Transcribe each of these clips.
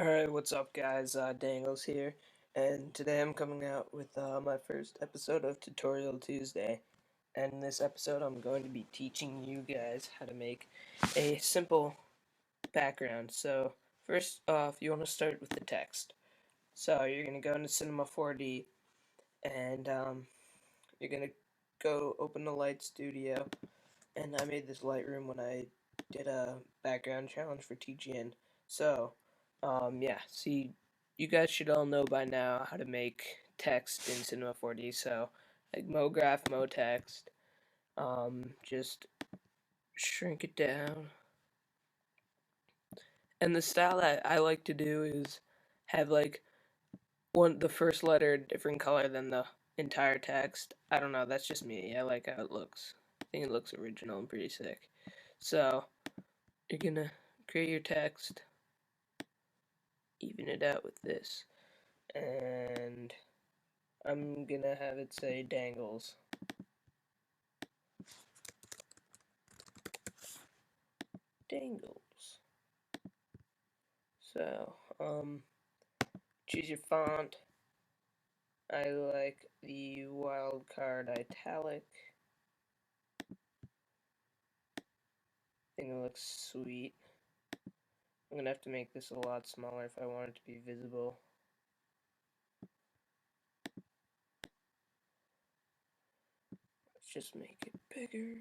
Alright, what's up guys? Danglez here, and today I'm coming out with my first episode of Tutorial Tuesday. And in this episode I'm going to be teaching you guys how to make a simple background. So first off, you want to start with the text. So you're going to go into Cinema 4D, and you're going to go open the Light Studio, and I made this Lightroom when I did a background challenge for TGN. So, yeah, see, you guys should all know by now how to make text in Cinema 4D. So, like MoGraph, MoText, just shrink it down. And the style that I like to do is have like the first letter a different color than the entire text. I don't know, that's just me. I like how it looks. I think it looks original and pretty sick. So, you're gonna create your text, even it out with this, and I'm gonna have it say Dangles. Dangles. So, choose your font. I like the wildcard italic. I think it looks sweet. I'm gonna have to make this a lot smaller if I want it to be visible. Let's just make it bigger.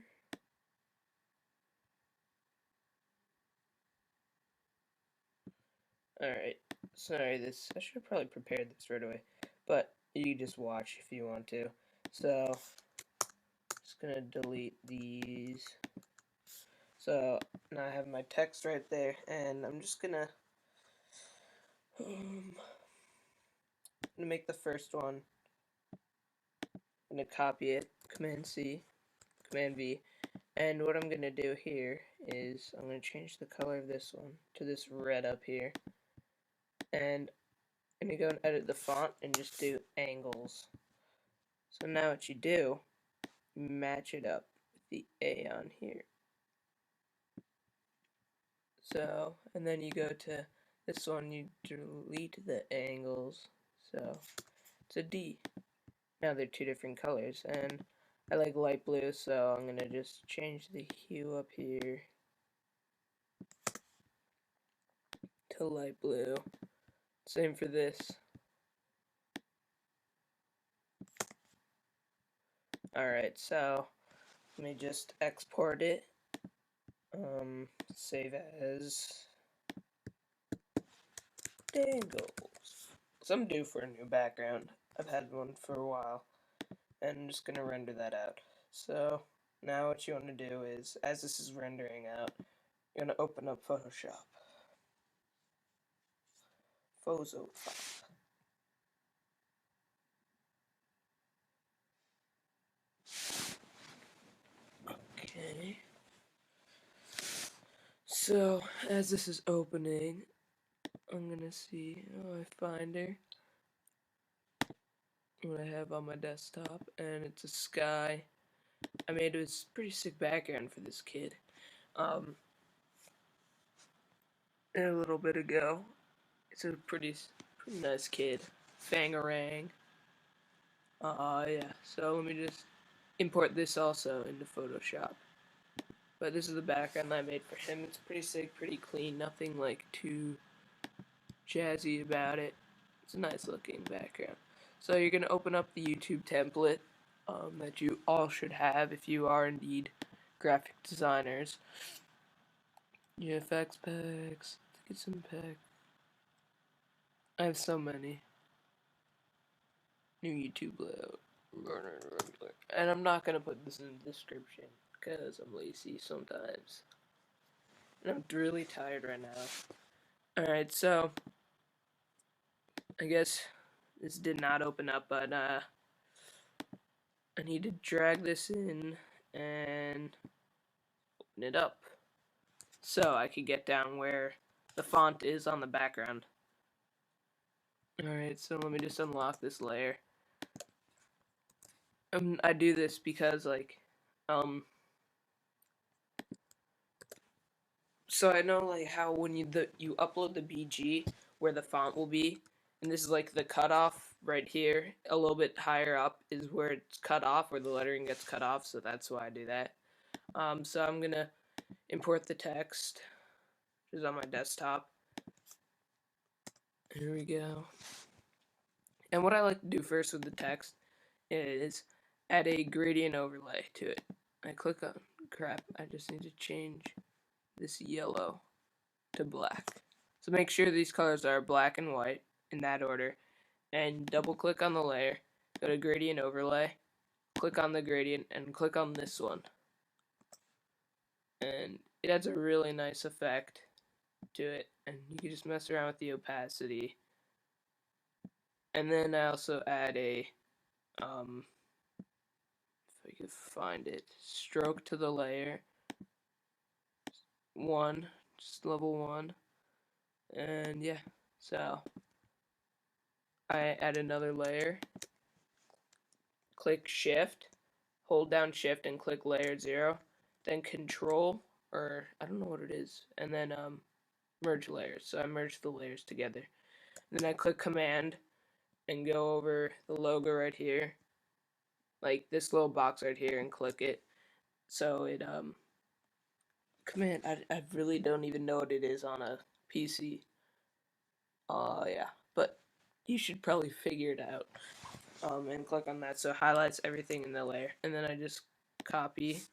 Alright, sorry, I should have probably prepared this right away, but you just watch if you want to. So, just gonna delete these. So, now I have my text right there, and I'm just gonna make the first one. I'm gonna copy it, Command C, Command V, and what I'm gonna do here is I'm gonna change the color of this one to this red up here, and I'm gonna go and edit the font and just do angles. So now what you do, you match it up with the A on here. So, and then you go to this one, you delete the angles, so it's a D. Now they're two different colors, and I like light blue, so I'm gonna just change the hue up here to light blue. Same for this. Alright, so let me just export it. Save as Dangles. So I'm due for a new background. I've had one for a while, and I'm just gonna render that out. So now what you want to do is, as this is rendering out, you're gonna open up Photoshop. Photoshop. Okay. So, as this is opening, I'm gonna see I find her. What I have on my desktop, and it's a sky. I made a pretty sick background for this kid. A little bit ago. It's a pretty nice kid. Fangarang. Yeah. So let me just import this also into Photoshop. But this is the background I made for him. It's pretty sick, pretty clean. Nothing like too jazzy about it. It's a nice looking background. So you're gonna open up the YouTube template that you all should have if you are indeed graphic designers. UFX packs. Let's get some packs. I have so many. New YouTube layout. And I'm not gonna put this in the description because I'm lazy sometimes. And I'm really tired right now. Alright, so I guess this did not open up, but I need to drag this in and open it up so I could get down where the font is on the background. Alright, so let me just unlock this layer. I do this because so I know like how when you upload the BG, where the font will be. And this is like the cutoff right here. A little bit higher up is where it's cut off, where the lettering gets cut off, so that's why I do that. So I'm gonna import the text, which is on my desktop. Here we go. And what I like to do first with the text is add a gradient overlay to it. I click on, crap, I just need to change this yellow to black. So make sure these colors are black and white in that order, and double click on the layer, go to gradient overlay, click on the gradient, and click on this one. And it adds a really nice effect to it, and you can just mess around with the opacity. And then I also add a if I could find it, stroke to the layer, just level 1, and yeah, so I add another layer, click shift, hold down shift and click layer 0, then control, or I don't know what it is, and then merge layers. So I merge the layers together. And then I click command and go over the logo right here, like this little box right here, and click it. So it command, I really don't even know what it is on a PC. Yeah, but you should probably figure it out. And click on that, so it highlights everything in the layer, and then I just copy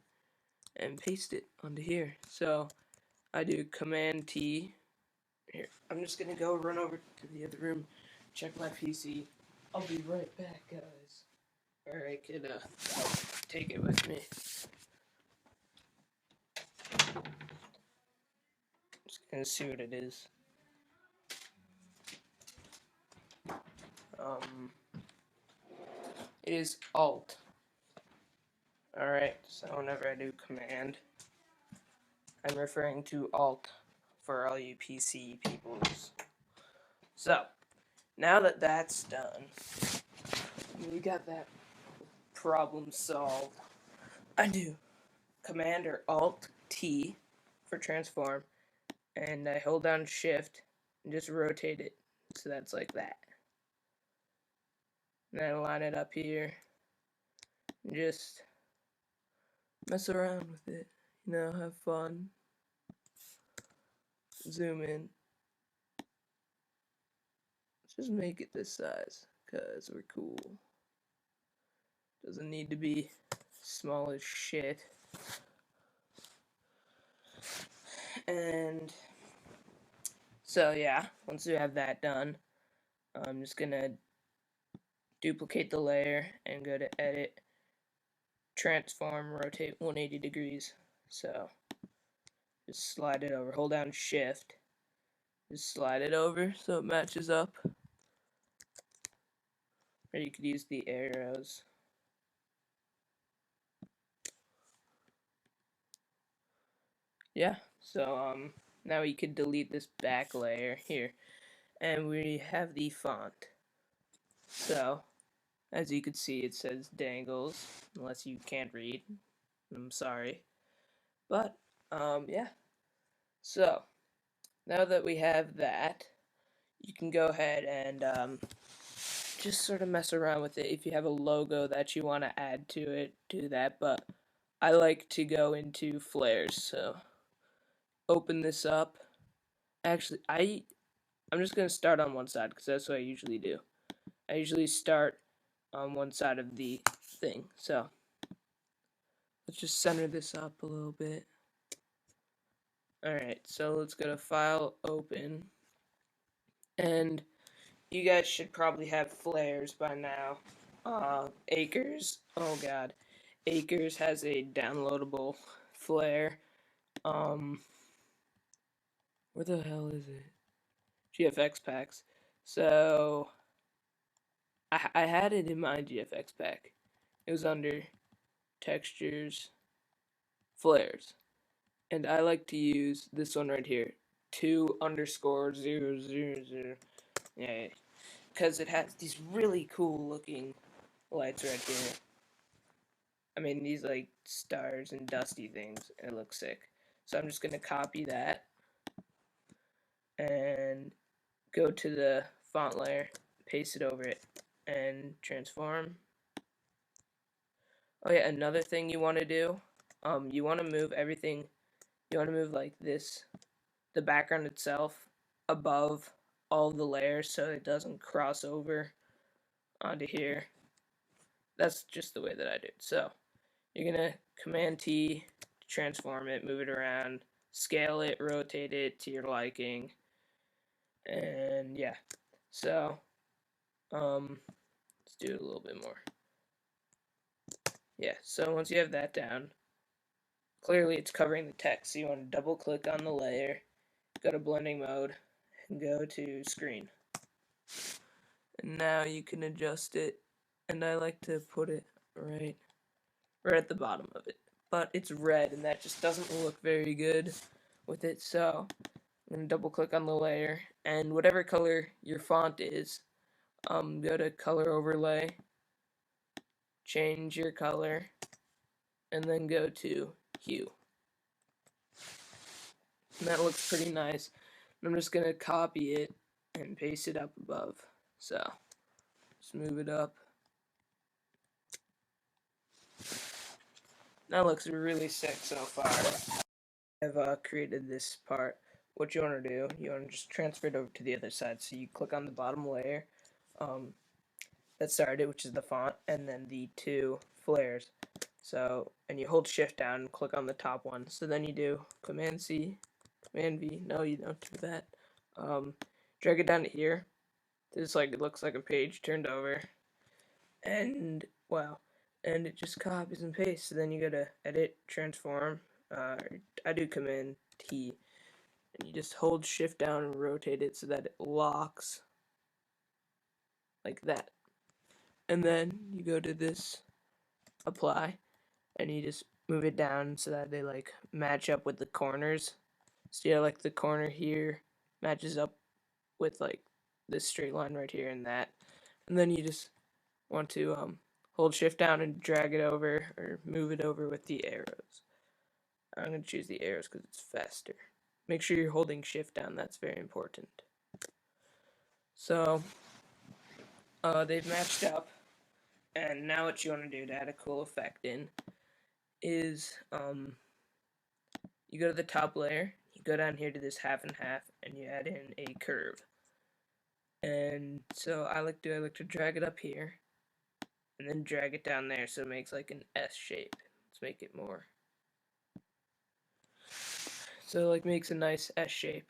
and paste it onto here. So I do Command T. Here, I'm just gonna go run over to the other room, check my PC. I'll be right back, guys. Or I could take it with me. Just gonna see what it is. It is Alt. Alright, so whenever I do Command, I'm referring to Alt for all you PC peoples. So, now that that's done, we got that problem solved. I do Command or Alt T for transform, and I hold down Shift and just rotate it so that's like that. And then I line it up here and just mess around with it, have fun. Zoom in. Let's just make it this size because we're cool. Doesn't need to be small as shit. And so yeah, once we have that done, I'm just gonna duplicate the layer and go to edit, transform, rotate 180 degrees. So just slide it over, hold down shift, just slide it over so it matches up. Or you could use the arrows. Yeah, so now we could delete this back layer here, and we have the font. So as you can see, it says Danglez, unless you can't read. I'm sorry. But yeah, so now that we have that, you can go ahead and just sort of mess around with it. If you have a logo that you want to add to it, do that, but I like to go into flares, so open this up. Actually, I'm just going to start on one side because that's what I usually do. I usually start on one side of the thing, so let's just center this up a little bit. Alright, so let's go to File, Open, and you guys should probably have flares by now. Acres, oh god, Acres has a downloadable flare. Where the hell is it? GFX packs. So I had it in my GFX pack. It was under textures, flares, and I like to use this one right here, 2_000. Yeah, because it has these really cool looking lights right here. I mean, these like stars and dusty things. It looks sick. So I'm just gonna copy that and go to the font layer, paste it over it, and transform. Oh yeah, another thing you want to do, you want to move everything, you want to move like this, the background itself, above all the layers so it doesn't cross over onto here. That's just the way that I do it. So you're going to Command T to transform it, move it around, scale it, rotate it to your liking, and yeah. So let's do it a little bit more. Yeah, so once you have that down, clearly it's covering the text, so you want to double click on the layer, go to blending mode, and go to screen. And now you can adjust it, and I like to put it right at the bottom of it. But it's red, and that just doesn't look very good with it, so I'm going to double click on the layer, and whatever color your font is, go to color overlay, change your color, and then go to hue. And that looks pretty nice. I'm just going to copy it and paste it up above. So, just move it up. That looks really sick so far. I've created this part. What you want to do, you want to just transfer it over to the other side. So you click on the bottom layer that started, which is the font, and then the two flares. So, and you hold shift down and click on the top one. So then you do Command C, Command V. No, you don't do that. Drag it down to here. This it looks like a page turned over. And wow. And it just copies and pastes. So then you go to Edit, Transform. I do Command T, and you just hold Shift down and rotate it so that it locks like that. And then you go to this Apply, and you just move it down so that they match up with the corners. So yeah, like the corner here matches up with this straight line right here and that. And then you just want to hold shift down and drag it over or move it over with the arrows. I'm going to choose the arrows because it's faster. Make sure you're holding shift down, that's very important. So they've matched up, and now what you want to do to add a cool effect in is you go to the top layer, you go down here to this half and half, and you add in a curve. And so I like to drag it up here and then drag it down there so it makes like an S shape. Let's make it more. So makes a nice S shape.